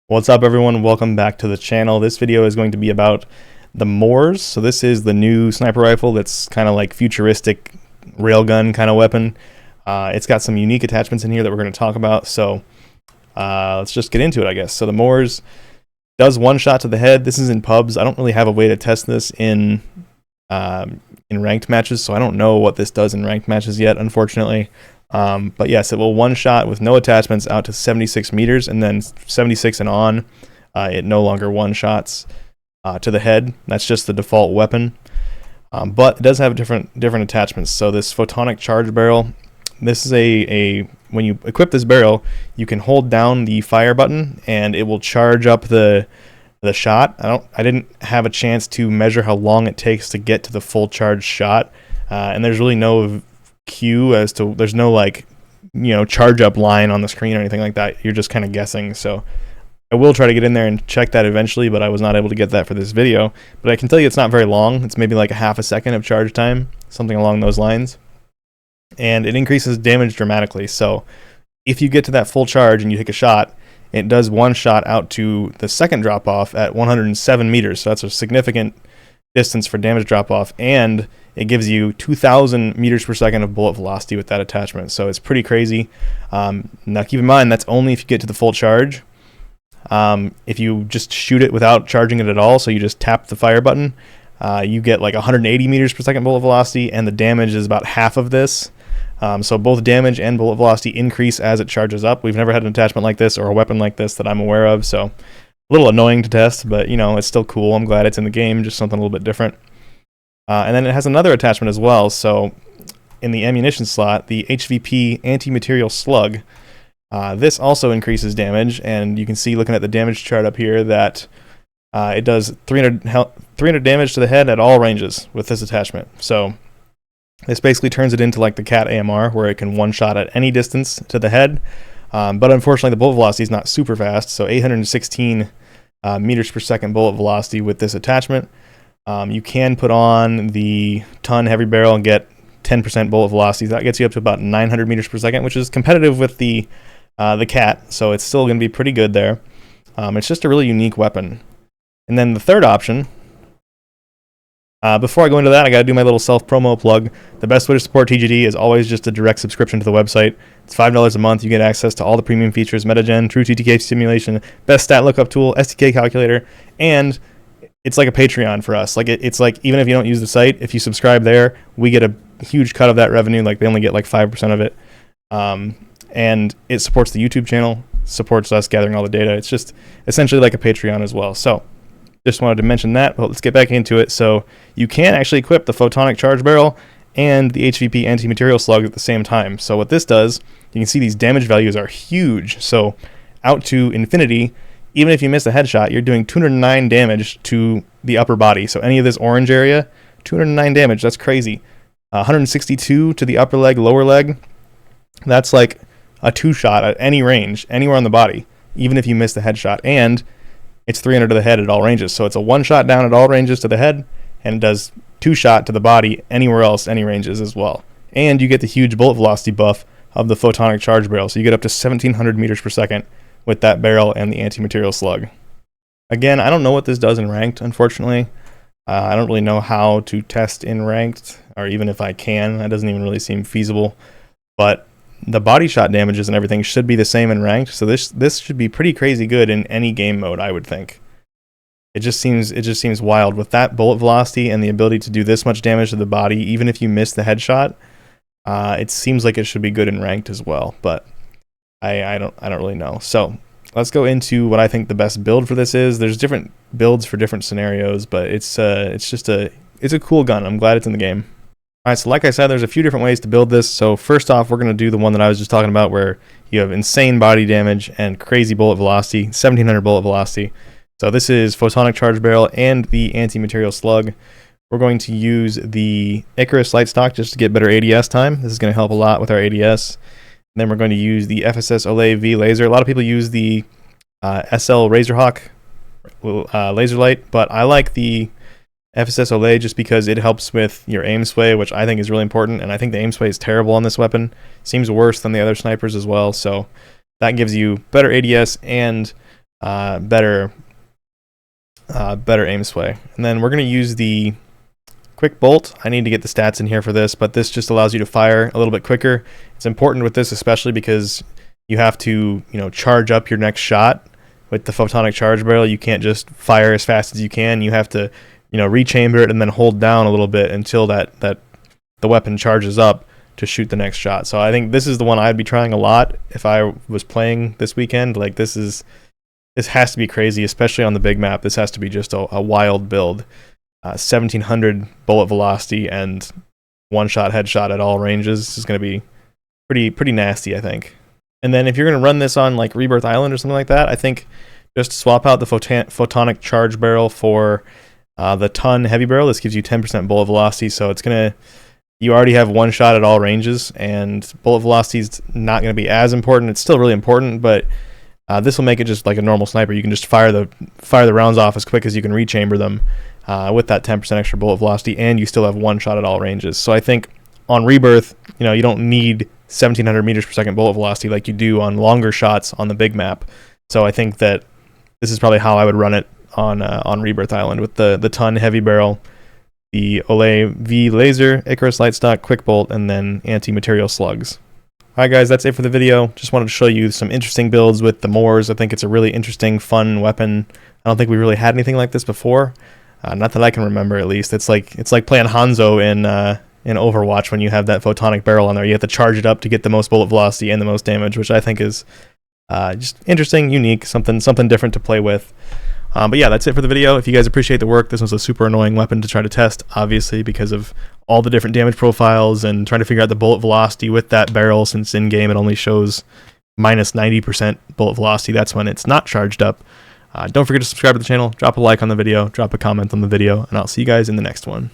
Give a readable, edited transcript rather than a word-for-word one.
What's up, everyone? Welcome back to the channel. This video is going to be about the MORS. So this is the new sniper rifle that's kind of like futuristic railgun kind of weapon. It's got some unique attachments in here that we're going to talk about. So let's just get into it, I guess. So the MORS does one shot to the head. This is in pubs. I don't really have a way to test this in ranked matches, so I don't know what this does in ranked matches yet, unfortunately. But yes, it will one shot with no attachments out to 76 meters, and then 76 and on, it no longer one shots to the head. That's just the default weapon. But it does have different attachments. So this Photonic charge barrel, this is when you equip this barrel, you can hold down the fire button and it will charge up the shot. I didn't have a chance to measure how long it takes to get to the full charge shot, and there's really no cue as to, there's no like, charge up line on the screen or anything like that. You're just kind of guessing. So I will try to get in there and check that eventually, but I was not able to get that for this video. But I can tell you it's not very long. It's maybe like a half a second of charge time, something along those lines. And it increases damage dramatically. So if you get to that full charge and you take a shot, it does one shot out to the second drop off at 107 meters. So that's a significant distance for damage drop off, and it gives you 2,000 meters per second of bullet velocity with that attachment. So it's pretty crazy. Now keep in mind, that's only if you get to the full charge. If you just shoot it without charging it at all, so you just tap the fire button, you get like 180 meters per second bullet velocity, and the damage is about half of this. So both damage and bullet velocity increase as it charges up. We've never had an attachment like this or a weapon like this that I'm aware of, so a little annoying to test, but it's still cool. I'm glad it's in the game, just something a little bit different. And then it has another attachment as well. So in the ammunition slot, the HVP anti-material slug, this also increases damage, and you can see looking at the damage chart up here that it does 300 damage to the head at all ranges with this attachment. So this basically turns it into like the Cat AMR, where it can one shot at any distance to the head. But unfortunately, the bullet velocity is not super fast, so 816 meters per second bullet velocity with this attachment. You can put on the ton heavy barrel and get 10% bullet velocity. That gets you up to about 900 meters per second, which is competitive with the Cat, so it's still going to be pretty good there. It's just a really unique weapon. And then the third option, before I go into that, I got to do my little self-promo plug. The best way to support TGD is always just a direct subscription to the website. It's $5 a month. You get access to all the premium features, MetaGen, True TTK simulation, best stat lookup tool, STK calculator, and it's like a Patreon for us. Like it's like, even if you don't use the site, if you subscribe there, we get a huge cut of that revenue. Like they only get like 5% of it. And it supports the YouTube channel, supports us gathering all the data. It's just essentially like a Patreon as well. So just wanted to mention that, but let's get back into it. So you can actually equip the Photonic charge barrel and the HVP anti-material slug at the same time. So what this does, you can see these damage values are huge. So out to infinity, even if you miss a headshot, you're doing 209 damage to the upper body. So any of this orange area, 209 damage, that's crazy. 162 to the upper leg, lower leg, that's like a two shot at any range, anywhere on the body, even if you miss the headshot. And it's 300 to the head at all ranges. So it's a one shot down at all ranges to the head, and it does two shot to the body anywhere else, any ranges as well. And you get the huge bullet velocity buff of the Photonic charge barrel. So you get up to 1,700 meters per second with that barrel and the anti-material slug. Again, I don't know what this does in ranked, unfortunately. I don't really know how to test in ranked, or even if I can. That doesn't even really seem feasible. But the body shot damages and everything should be the same in ranked, so this should be pretty crazy good in any game mode, I would think. It just seems wild with that bullet velocity and the ability to do this much damage to the body, even if you miss the headshot. It seems like it should be good in ranked as well, but I don't really know. So let's go into what I think the best build for this is. There's different builds for different scenarios, but it's a cool gun. I'm glad it's in the game. All right, so like I said, there's a few different ways to build this. So first off, we're going to do the one that I was just talking about, where you have insane body damage and crazy bullet velocity, 1,700 bullet velocity. So this is Photonic charge barrel and the anti-material slug. We're going to use the Icarus light stock just to get better ADS time. This is going to help a lot with our ADS. And then we're going to use the FSS Olay V laser. A lot of people use the SL Razorhawk laser light, but I like the FSS Olay just because it helps with your aim sway, which I think is really important, and I think the aim sway is terrible on this weapon. Seems worse than the other snipers as well, so that gives you better ADS and better aim sway. And then we're going to use the quick bolt. I need to get the stats in here for this, but this just allows you to fire a little bit quicker. It's important with this, especially because you have to, charge up your next shot with the photonic charge barrel. You can't just fire as fast as you can. You have to, rechamber it and then hold down a little bit until that the weapon charges up to shoot the next shot. So I think this is the one I'd be trying a lot if I was playing this weekend. Like this has to be crazy, especially on the big map. This has to be just a wild build. 1700 bullet velocity and one-shot headshot at all ranges. This is going to be pretty nasty, I think. And then if you're going to run this on like Rebirth Island or something like that, I think just swap out the photonic charge barrel for the ton heavy barrel. This gives you 10% bullet velocity, so you already have one shot at all ranges, and bullet velocity is not going to be as important. It's still really important, but this will make it just like a normal sniper. You can just fire the rounds off as quick as you can rechamber them with that 10% extra bullet velocity, and you still have one shot at all ranges. So I think on Rebirth, you don't need 1700 meters per second bullet velocity like you do on longer shots on the big map. So I think that this is probably how I would run it on Rebirth Island with the ton heavy barrel, the Olay V laser, Icarus light stock, quick bolt, and then anti-material slugs. Alright guys, that's it for the video. Just wanted to show you some interesting builds with the MORS. I think it's a really interesting, fun weapon. I don't think we really had anything like this before. Not that I can remember, at least. It's like playing Hanzo in Overwatch when you have that photonic barrel on there. You have to charge it up to get the most bullet velocity and the most damage, which I think is just interesting, unique, something different to play with. But yeah, that's it for the video. If you guys appreciate the work, this was a super annoying weapon to try to test, obviously, because of all the different damage profiles and trying to figure out the bullet velocity with that barrel, since in-game it only shows minus 90% bullet velocity. That's when it's not charged up. Don't forget to subscribe to the channel, drop a like on the video, drop a comment on the video, and I'll see you guys in the next one.